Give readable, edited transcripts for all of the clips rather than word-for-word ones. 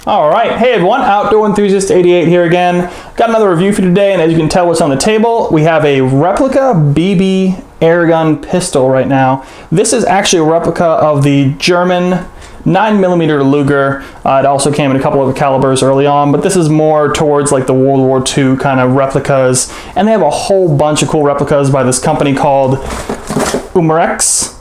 All right, hey everyone, Outdoor Enthusiast 88 here again. Got another review for you today, and as you can tell what's on the table, we have a Replica BB airgun pistol right now. This is actually a replica of the German 9mm Luger. It also came in a couple of calibers early on, but this is more towards like the World War II kind of replicas. And they have a whole bunch of cool replicas by this company called Umarex.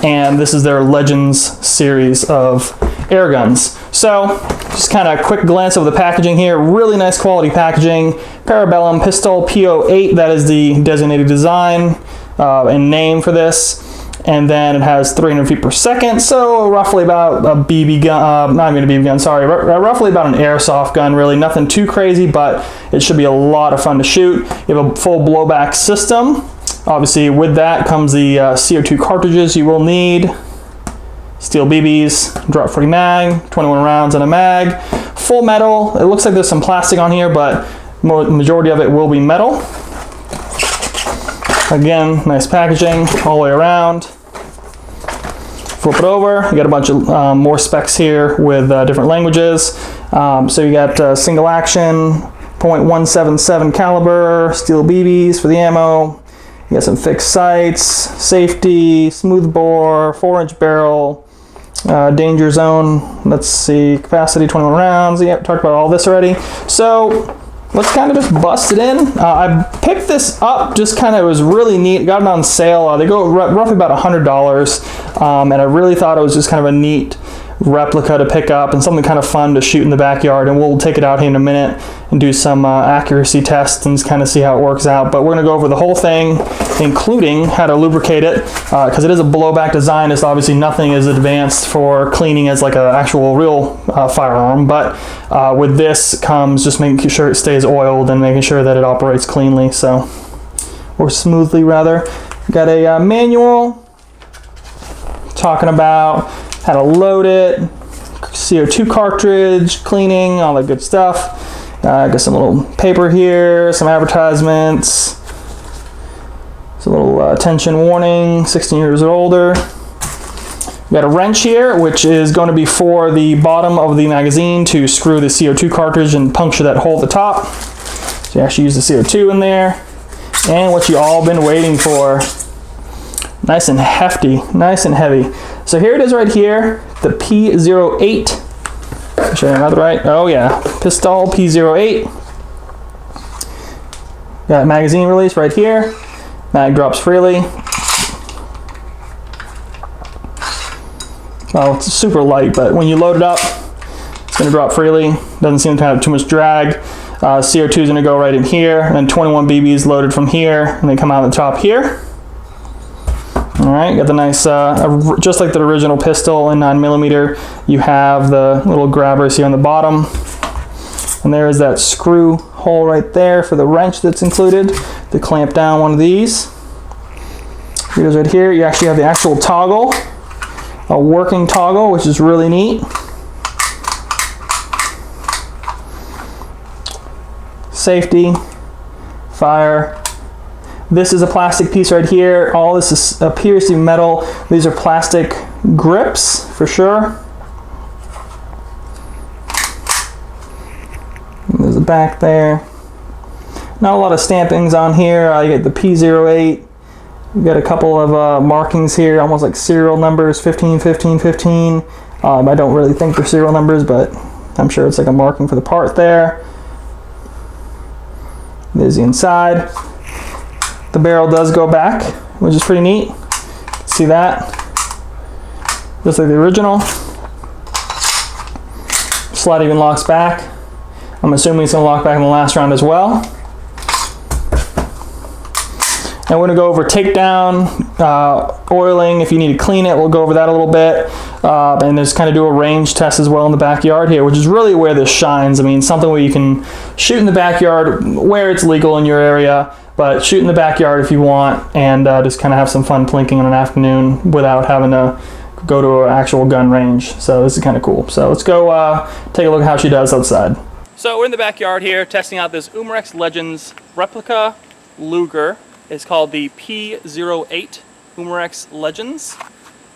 And this is their Legends series of airguns. So, just kind of a quick glance over the packaging here. Really nice quality packaging. Parabellum pistol P08, that is the designated design and name for this. And then it has 300 feet per second, so roughly about a BB gun, not even a BB gun, sorry, roughly about an airsoft gun, really. Nothing too crazy, but it should be a lot of fun to shoot. You have a full blowback system. Obviously, with that comes the CO2 cartridges you will need. Steel BBs, drop-free mag, 21 rounds in a mag. Full metal. It looks like there's some plastic on here, but majority of it will be metal. Again, nice packaging all the way around. Flip it over. You got a bunch of more specs here with different languages. So you got single action, .177 caliber, steel BBs for the ammo. You got some fixed sights, safety, smooth bore, 4-inch barrel, danger zone. Let's see, capacity 21 rounds. Yeah, talked about all this already. So let's kind of just bust it in. I picked this up, just kind of, it was really neat. Got it on sale. They go roughly about $100. And I really thought it was just kind of a neat replica to pick up and something kind of fun to shoot in the backyard. And we'll take it out here in a minute and do some accuracy tests and kind of see how it works out. But we're going to go over the whole thing, including how to lubricate it, because it is a blowback design. It's obviously nothing as advanced for cleaning as like an actual real firearm, but with this comes just making sure it stays oiled and making sure that it operates cleanly, so, or smoothly rather. Got a manual talking about how to load it, CO2 cartridge, cleaning, all that good stuff. Got some little paper here, some advertisements, some little attention warning, 16 years or older. We got a wrench here, which is going to be for the bottom of the magazine to screw the CO2 cartridge and puncture that hole at the top. So you actually use the CO2 in there. And what you all been waiting for. Nice and hefty, nice and heavy. So here it is right here, the P08. Should I have that right? Oh yeah, pistol P08. Got magazine release right here. Mag drops freely. Well, it's super light, but when you load it up, it's going to drop freely. Doesn't seem to have too much drag. CO2 is going to go right in here, and then 21 BBs loaded from here, and they come out the top here. All right, got the nice, just like the original pistol in 9mm, you have the little grabbers here on the bottom. And there is that screw hole right there for the wrench that's included to clamp down one of these. Here it is right here. You actually have the actual toggle, a working toggle, which is really neat. Safety, fire. This is a plastic piece right here. All this appears to be metal. These are plastic grips for sure. There's the back there. Not a lot of stampings on here. You get the P08. You got a couple of markings here, almost like serial numbers, 15, 15, 15. I don't really think they're serial numbers, but I'm sure it's like a marking for the part there. There's the inside. The barrel does go back, which is pretty neat. See that? Just like the original. Slide even locks back. I'm assuming it's going to lock back in the last round as well. And we're going to go over takedown, oiling. If you need to clean it, we'll go over that a little bit. And just kind of do a range test as well in the backyard here, which is really where this shines. I mean, something where you can shoot in the backyard where it's legal in your area, but shoot in the backyard if you want, and just kind of have some fun plinking on an afternoon without having to go to an actual gun range. So this is kind of cool. So let's go take a look at how she does outside. So we're in the backyard here testing out this Umarex Legends Replica Luger. It's called the P08 Umarex Legends.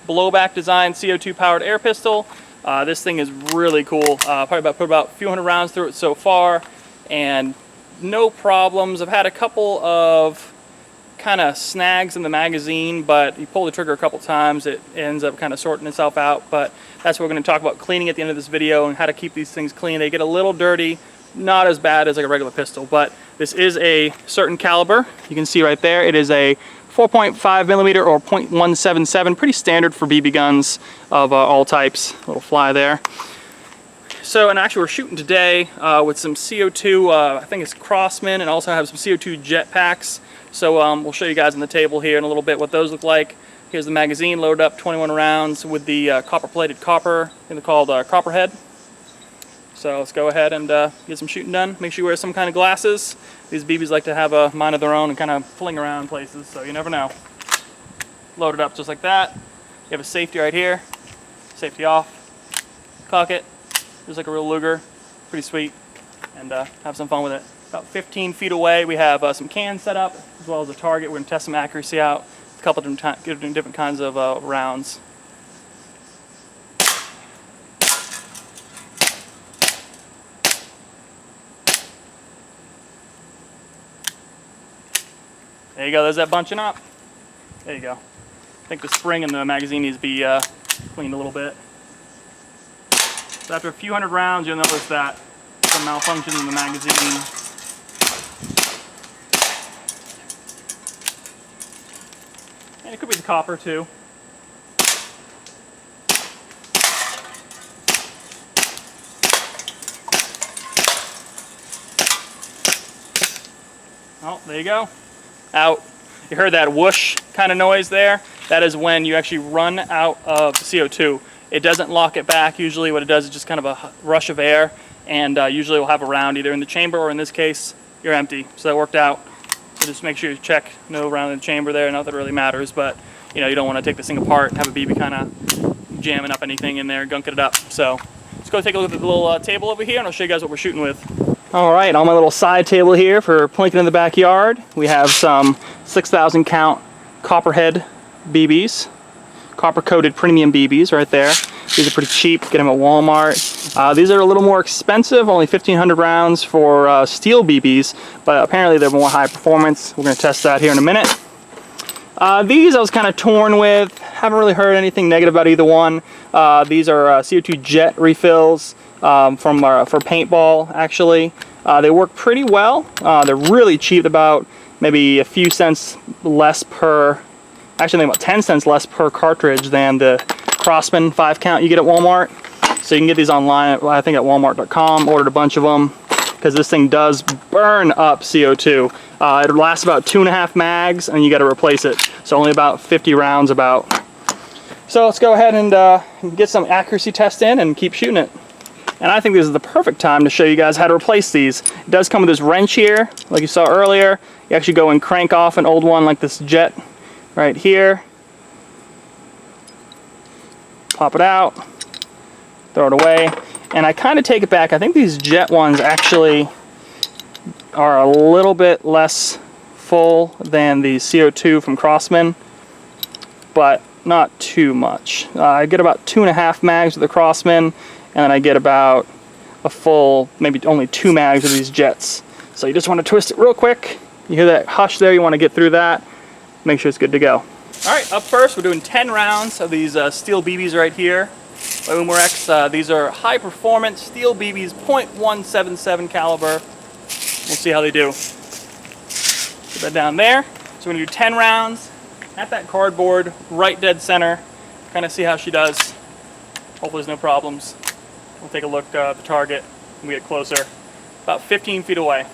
Blowback design CO2 powered air pistol. This thing is really cool. Probably put about a few hundred rounds through it so far, and no problems. I've had a couple of kind of snags in the magazine, but you pull the trigger a couple times, it ends up kind of sorting itself out. But that's what we're going to talk about cleaning at the end of this video, and how to keep these things clean. They get a little dirty, not as bad as like a regular pistol, but this is a certain caliber. You can see right there, it is a 4.5 millimeter or .177, pretty standard for BB guns of all types. Little fly there. So, and actually we're shooting today with some CO2, I think it's Crossman, and also have some CO2 jet packs. So we'll show you guys on the table here in a little bit what those look like. Here's the magazine loaded up, 21 rounds with the copper-plated copper, I think they're called copperhead. So let's go ahead and get some shooting done. Make sure you wear some kind of glasses. These BBs like to have a mind of their own and kind of fling around places, so you never know. Load it up just like that. You have a safety right here. Safety off. Cock it. Just like a real Luger. Pretty sweet. And have some fun with it. About 15 feet away we have some cans set up, as well as a target. We're going to test some accuracy out with a couple of different kinds of rounds. There you go, there's that bunching up. There you go. I think the spring in the magazine needs to be cleaned a little bit. So after a few hundred rounds, you'll notice that some malfunction in the magazine. And it could be the copper too. Oh, there you go. Out. You heard that whoosh kind of noise there? That is when you actually run out of the CO2. It doesn't lock it back. Usually what it does is just kind of a rush of air, and usually we'll have a round either in the chamber, or in this case, you're empty. So that worked out. So just make sure you check no round in the chamber there. Not that it really matters, but you know, you don't want to take this thing apart and have a BB kind of jamming up anything in there, gunking it up. So let's go take a look at the little table over here, and I'll show you guys what we're shooting with. Alright, on my little side table here for plinking in the backyard, we have some 6,000 count copperhead BBs, copper coated premium BBs right there. These are pretty cheap, get them at Walmart. These are a little more expensive, only 1,500 rounds for steel BBs, but apparently they're more high performance. We're going to test that here in a minute. These I was kind of torn with, haven't really heard anything negative about either one. These are CO2 jet refills. For paintball, actually. They work pretty well. They're really cheap, about maybe a few cents less per, actually about 10 cents less per cartridge than the Crossman 5 count you get at Walmart. So you can get these online, I think at walmart.com, ordered a bunch of them, because this thing does burn up CO2. It lasts about 2.5 mags, and you got to replace it. So only about 50 rounds about. So let's go ahead and get some accuracy test in and keep shooting it. And I think this is the perfect time to show you guys how to replace these. It does come with this wrench here, like you saw earlier. You actually go and crank off an old one like this jet right here. Pop it out, throw it away, and I kind of take it back. I think these jet ones actually are a little bit less full than the CO2 from Crossman, but not too much. I get about 2.5 mags with the Crossman, and then I get about a full, maybe only 2 mags of these jets. So you just want to twist it real quick. You hear that hush there, you want to get through that. Make sure it's good to go. Alright, up first we're doing 10 rounds of these steel BBs right here by Umarex. These are high performance steel BBs, .177 caliber. We'll see how they do. Put that down there. So we're going to do 10 rounds at that cardboard, right dead center. Kind of see how she does. Hopefully there's no problems. We'll take a look at the target when we get closer. About 15 feet away.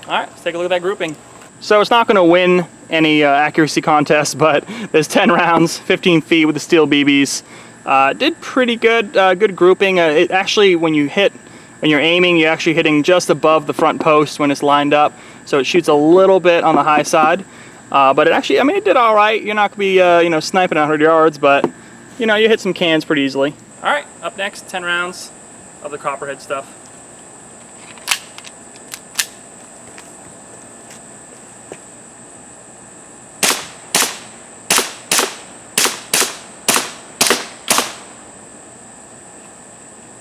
Alright, let's take a look at that grouping. So it's not going to win any accuracy contest, but there's 10 rounds, 15 feet with the steel BBs. Did pretty good, good grouping. It actually, when you're aiming, you're actually hitting just above the front post when it's lined up. So it shoots a little bit on the high side. But it actually, I mean, it did all right. You're not going to be, sniping 100 yards, but you know, you hit some cans pretty easily. All right, up next, 10 rounds of the copperhead stuff.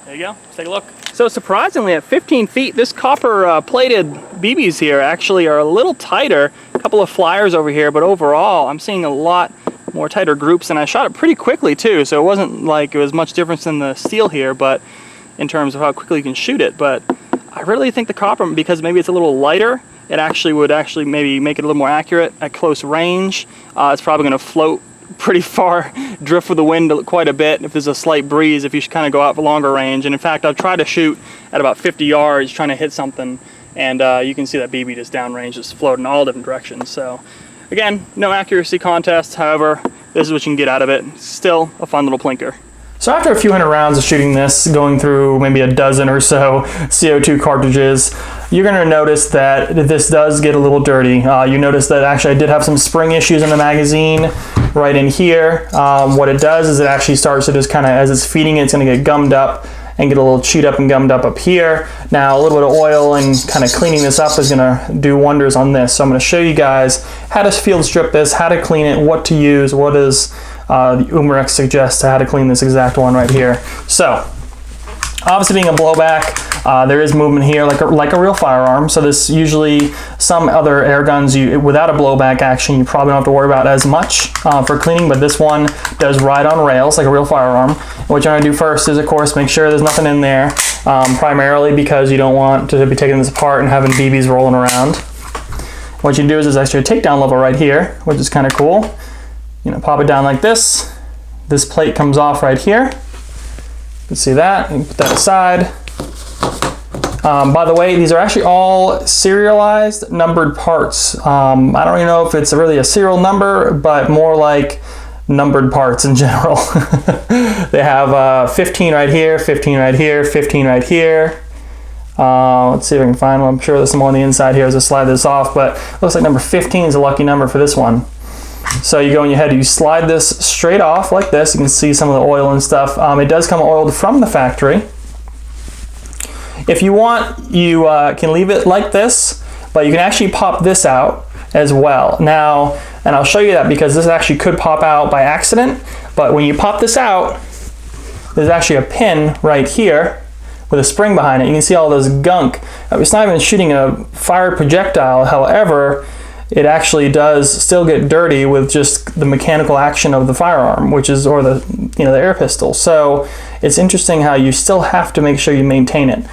There you go, let's take a look. So surprisingly, at 15 feet, this copper plated BBs here actually are a little tighter. A couple of flyers over here, but overall, I'm seeing a lot more tighter groups, and I shot it pretty quickly too, so it wasn't like it was much difference than the steel here, but in terms of how quickly you can shoot it. But I really think the copper, because maybe it's a little lighter, it actually would maybe make it a little more accurate at close range. It's probably going to float pretty far, drift with the wind quite a bit if there's a slight breeze, if you should kind of go out for longer range. And in fact, I've tried to shoot at about 50 yards trying to hit something, and you can see that BB just downrange, just floating all different directions. So again, no accuracy contest, however, this is what you can get out of it. Still a fun little plinker. So after a few hundred rounds of shooting this, going through maybe a dozen or so CO2 cartridges, you're going to notice that this does get a little dirty. You notice that actually I did have some spring issues in the magazine right in here. What it does is it actually starts to just kind of, as it's feeding it, it's going to get gummed up and get a little chewed up and gummed up here. Now a little bit of oil and kind of cleaning this up is going to do wonders on this. So I'm going to show you guys how to field strip this, how to clean it, what to use, what does the Umarex suggests how to clean this exact one right here. So obviously being a blowback, there is movement here like a real firearm. So this usually, some other air guns, without a blowback action, you probably don't have to worry about as much for cleaning, but this one does ride on rails like a real firearm. And what you're going to do first is, of course, make sure there's nothing in there, primarily because you don't want to be taking this apart and having BBs rolling around. What you do is there's actually a takedown level right here, which is kind of cool. You know, pop it down like this. This plate comes off right here. You can see that. You can put that aside. By the way, these are actually all serialized, numbered parts. I don't really know if it's really a serial number, but more like numbered parts in general. They have 15 right here, 15 right here, 15 right here. Let's see if I can find one. I'm sure there's some on the inside here as I slide this off, but it looks like number 15 is a lucky number for this one. So you go in your head, you slide this straight off like this. You can see some of the oil and stuff. It does come oiled from the factory. If you want, you can leave it like this, but you can actually pop this out as well. Now, and I'll show you that because this actually could pop out by accident, but when you pop this out, there's actually a pin right here with a spring behind it. You can see all this gunk. It's not even shooting a fired projectile, however, it actually does still get dirty with just the mechanical action of the firearm, which is, or the, you know, the air pistol. So it's interesting how you still have to make sure you maintain it.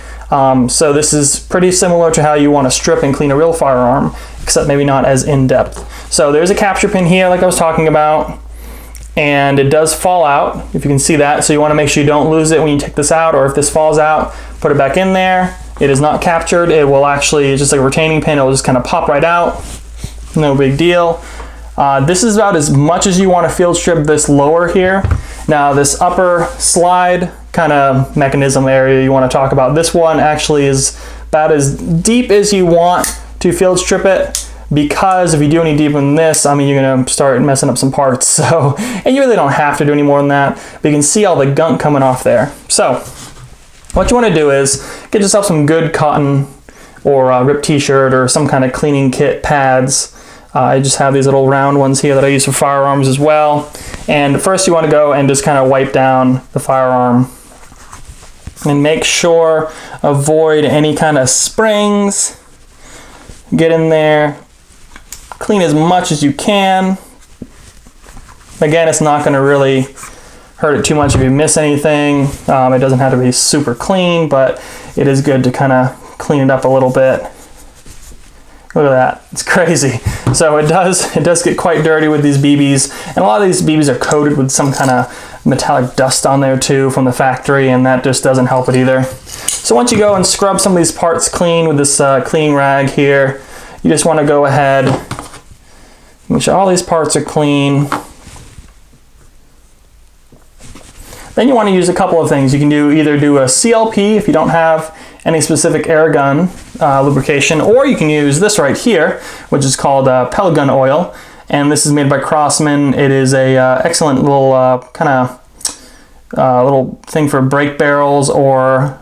So this is pretty similar to how you want to strip and clean a real firearm, except maybe not as in-depth. So there's a capture pin here like I was talking about, and it does fall out, if you can see that. So you want to make sure you don't lose it when you take this out, or if this falls out, put it back in there. It is not captured. It will actually, it's just like a retaining pin, it'll just kind of pop right out. No big deal. This is about as much as you want to field strip this lower here. Now this upper slide kind of mechanism area you want to talk about, this one actually is about as deep as you want to field strip it, because if you do any deeper than this, I mean, you're going to start messing up some parts. So, and you really don't have to do any more than that, but you can see all the gunk coming off there. So what you want to do is get yourself some good cotton or ripped t-shirt or some kind of cleaning kit pads. I just have these little round ones here that I use for firearms as well. And first you want to go and just kind of wipe down the firearm and make sure, avoid any kind of springs. Get in there, clean as much as you can. Again, it's not going to really hurt it too much if you miss anything. It doesn't have to be super clean, but it is good to kind of clean it up a little bit. Look at that, it's crazy. So it does get quite dirty with these BBs, and a lot of these BBs are coated with some kind of metallic dust on there too from the factory, and that just doesn't help it either. So once you go and scrub some of these parts clean with this cleaning rag here, you just want to go ahead, make sure all these parts are clean. Then you want to use a couple of things. You can either do a CLP if you don't have any specific air gun lubrication, or you can use this right here, which is called pellet gun oil, and this is made by Crossman. It is a excellent little kind of little thing for brake barrels, or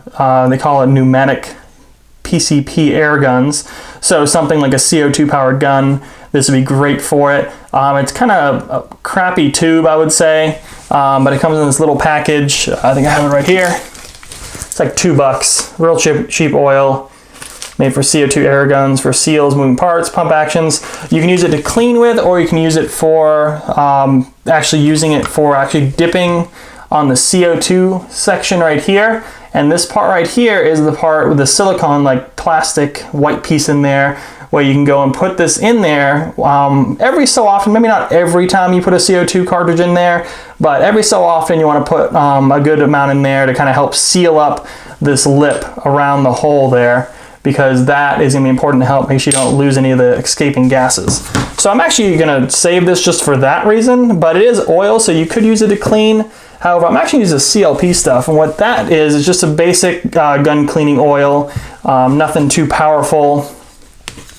they call it pneumatic PCP air guns. So something like a CO2 powered gun, this would be great for it. It's kind of a crappy tube, I would say, but it comes in this little package. I think I have it right here. It's like $2, real cheap oil, made for CO2 air guns, for seals, moving parts, pump actions. You can use it to clean with, or you can use it for actually dipping on the CO2 section right here. And this part right here is the part with the silicone, like plastic white piece in there, where you can go and put this in there every so often. Maybe not every time you put a CO2 cartridge in there, but every so often you want to put a good amount in there to kind of help seal up this lip around the hole there, because that is going to be important to help make sure you don't lose any of the escaping gases. So I'm actually going to save this just for that reason, but it is oil, so you could use it to clean. However, I'm actually using CLP stuff, and what that is just a basic gun cleaning oil, nothing too powerful.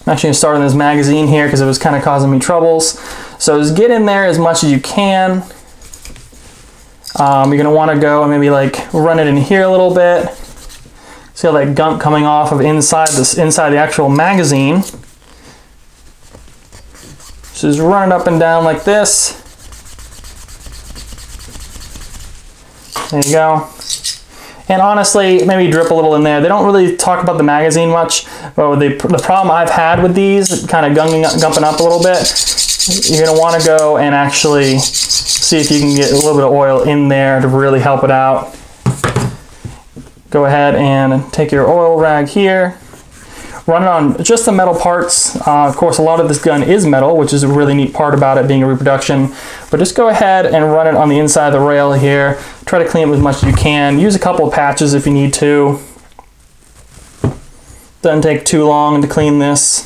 I'm actually going to start in this magazine here because it was kind of causing me troubles. So just get in there as much as you can. You're going to want to go and maybe like run it in here a little bit. See all that gunk coming off of inside the actual magazine. So just run it up and down like this. There you go. And honestly, maybe drip a little in there. They don't really talk about the magazine much, but the problem I've had with these, kind of gumping up a little bit, you're going to want to go and actually see if you can get a little bit of oil in there to really help it out. Go ahead and take your oil rag here. Run it on just the metal parts. Of course, a lot of this gun is metal, which is a really neat part about it being a reproduction. But just go ahead and run it on the inside of the rail here. Try to clean it as much as you can. Use a couple of patches if you need to. Doesn't take too long to clean this.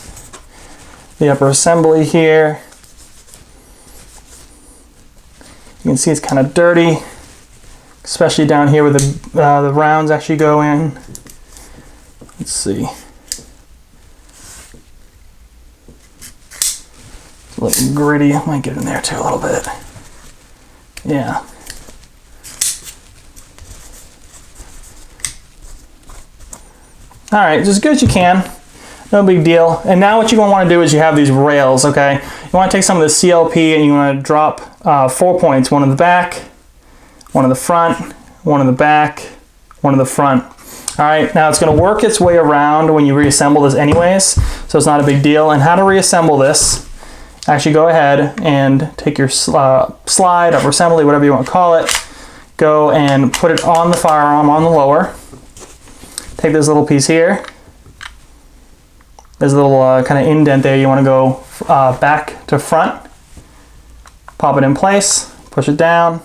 The upper assembly here. You can see it's kind of dirty, especially down here where the rounds actually go in. Let's see. A little gritty. I might get in there too a little bit. Yeah. All right, just as good as you can. No big deal. And now what you're going to want to do is you have these rails, okay? You want to take some of the CLP and you want to drop 4 points. One in the back, one in the front, one in the back, one in the front. All right, now it's going to work its way around when you reassemble this anyways, so it's not a big deal. And how to reassemble this, actually go ahead and take your slide, upper assembly, whatever you want to call it, go and put it on the firearm on the lower. Take this little piece here. There's a little kind of indent there. You want to go back to front. Pop it in place, push it down.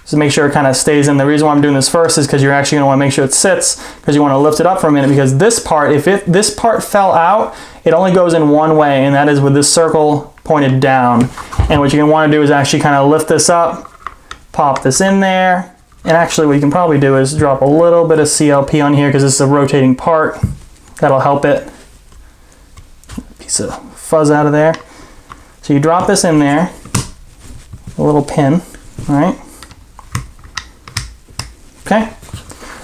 Just make sure it kind of stays in. The reason why I'm doing this first is because you're actually going to want to make sure it sits, because you want to lift it up for a minute, because this part, if this part fell out, it only goes in one way, and that is with this circle pointed down. And what you're going to want to do is actually kind of lift this up, pop this in there, and actually what you can probably do is drop a little bit of CLP on here because this is a rotating part. That'll help it. Piece of fuzz out of there. So you drop this in there, a little pin, all right? Okay.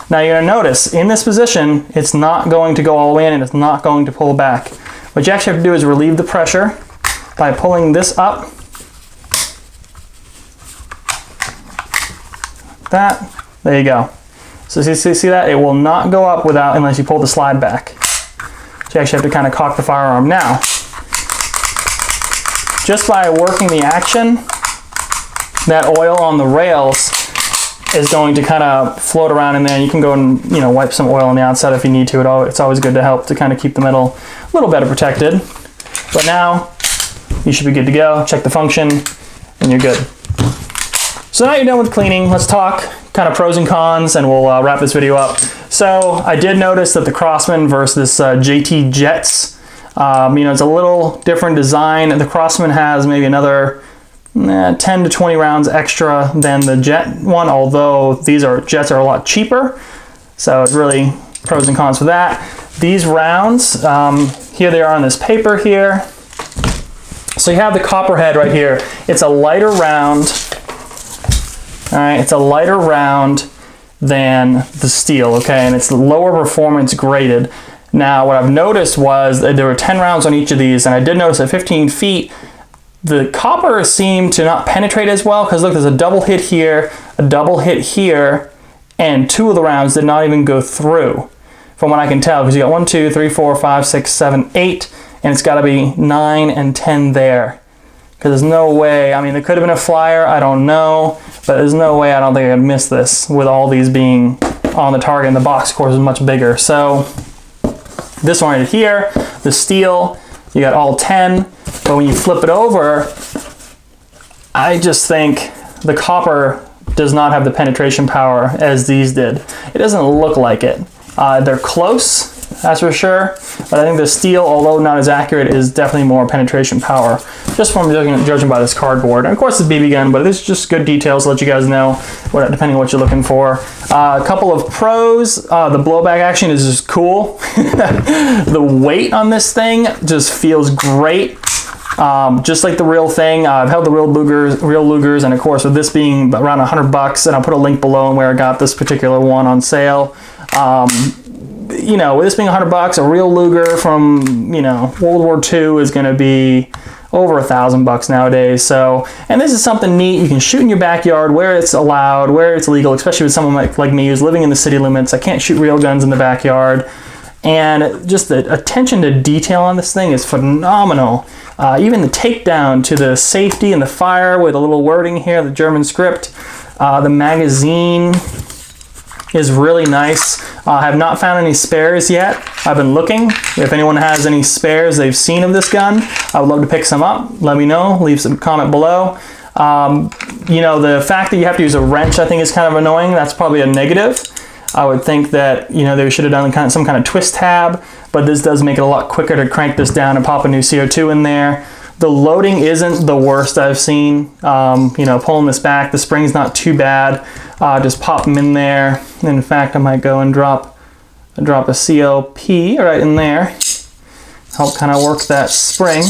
Now you're going to notice in this position, it's not going to go all the way in and it's not going to pull back. What you actually have to do is relieve the pressure by pulling this up. That. There you go. So see that? It will not go up without unless you pull the slide back. So you actually have to kind of cock the firearm. Now, just by working the action, that oil on the rails is going to kind of float around in there. You can go and wipe some oil on the outside if you need to. It's always good to help to kind of keep the metal a little better protected. But now you should be good to go. Check the function and you're good. So now you're done with cleaning. Let's talk kind of pros and cons, and we'll wrap this video up. So I did notice that the Crosman versus JT Jets, it's a little different design. The Crosman has maybe another 10 to 20 rounds extra than the Jet one, although Jets are a lot cheaper. So it's really pros and cons for that. These rounds, here they are on this paper here. So you have the Copperhead right here. It's a lighter round. All right, it's a lighter round than the steel, okay, and it's lower performance graded. Now, what I've noticed was that there were 10 rounds on each of these, and I did notice at 15 feet, the copper seemed to not penetrate as well, because look, there's a double hit here, a double hit here, and 2 of the rounds did not even go through, from what I can tell, because you got 1, 2, 3, 4, 5, 6, 7, 8, and it's got to be 9 and 10 there. Because there's no way, I mean, there could have been a flyer, I don't know, but there's no way I don't think I'd miss this with all these being on the target, and the box, of course, is much bigger. So this one right here, the steel, you got all 10, but when you flip it over, I just think the copper does not have the penetration power as these did. It doesn't look like it. They're close, that's for sure, but I think the steel, although not as accurate, is definitely more penetration power, just from judging by this cardboard. And of course, it's a BB gun, but it's just good details to let you guys know, depending on what you're looking for. A couple of pros, the blowback action is just cool. The weight on this thing just feels great. Just like the real thing. I've held the real Lugers, and of course, with this being around $100, and I'll put a link below on where I got this particular one on sale. You know, with this being $100, a real Luger from, you know, World War II is going to be over $1,000 nowadays. So, and this is something neat. You can shoot in your backyard where it's allowed, where it's legal, especially with someone like me who's living in the city limits. I can't shoot real guns in the backyard. And just the attention to detail on this thing is phenomenal. Even the takedown to the safety and the fire with a little wording here, the German script. The magazine is really nice. I have not found any spares yet. I've been looking. If anyone has any spares they've seen of this gun, I would love to pick some up. Let me know. Leave some comment below. You know, the fact that you have to use a wrench, I think, is kind of annoying. That's probably a negative. I would think that, you know, they should have done some kind of twist tab, but this does make it a lot quicker to crank this down and pop a new CO2 in there. The loading isn't the worst I've seen. You know, pulling this back, the spring's not too bad. Just pop them in there. In fact, I might go and drop a COP right in there. Help kind of work that spring.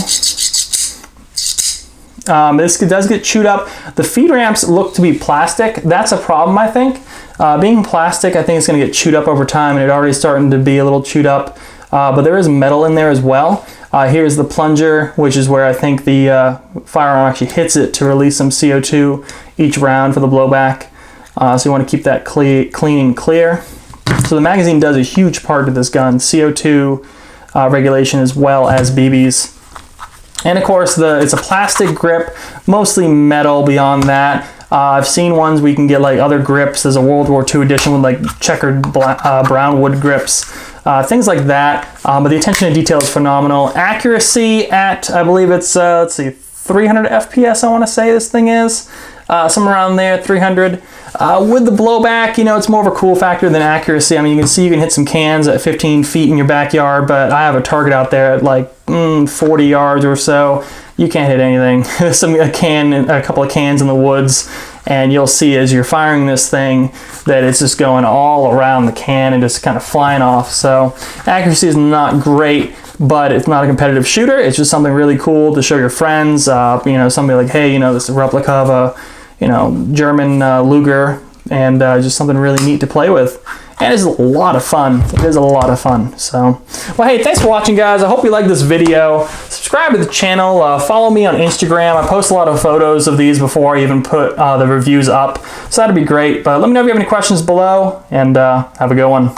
This does get chewed up. The feed ramps look to be plastic. That's a problem, I think. Being plastic, I think it's going to get chewed up over time, and it's already starting to be a little chewed up. But there is metal in there as well. Here's the plunger, which is where I think the firearm actually hits it to release some CO2 each round for the blowback. So you want to keep that clean and clear. So the magazine does a huge part to this gun, CO2 regulation as well as BBs. And of course, it's a plastic grip, mostly metal beyond that. I've seen ones where you can get like other grips. There's a World War II edition with like checkered brown wood grips, things like that. But the attention to detail is phenomenal. Accuracy at, I believe it's, let's see, 300 FPS, I want to say this thing is. Somewhere around there, 300. With the blowback, you know, it's more of a cool factor than accuracy. I mean, you can see you can hit some cans at 15 feet in your backyard, but I have a target out there at like 40 yards or so. You can't hit anything. A couple of cans in the woods, and you'll see as you're firing this thing that it's just going all around the can and just kind of flying off. So accuracy is not great, but it's not a competitive shooter. It's just something really cool to show your friends. You know, somebody like, hey, you know, this is a replica of a, you know, German Luger, and just something really neat to play with. And it's a lot of fun. It is a lot of fun. So, well, hey, thanks for watching, guys. I hope you liked this video. Subscribe to the channel. Follow me on Instagram. I post a lot of photos of these before I even put the reviews up. So that'd be great. But let me know if you have any questions below, and have a good one.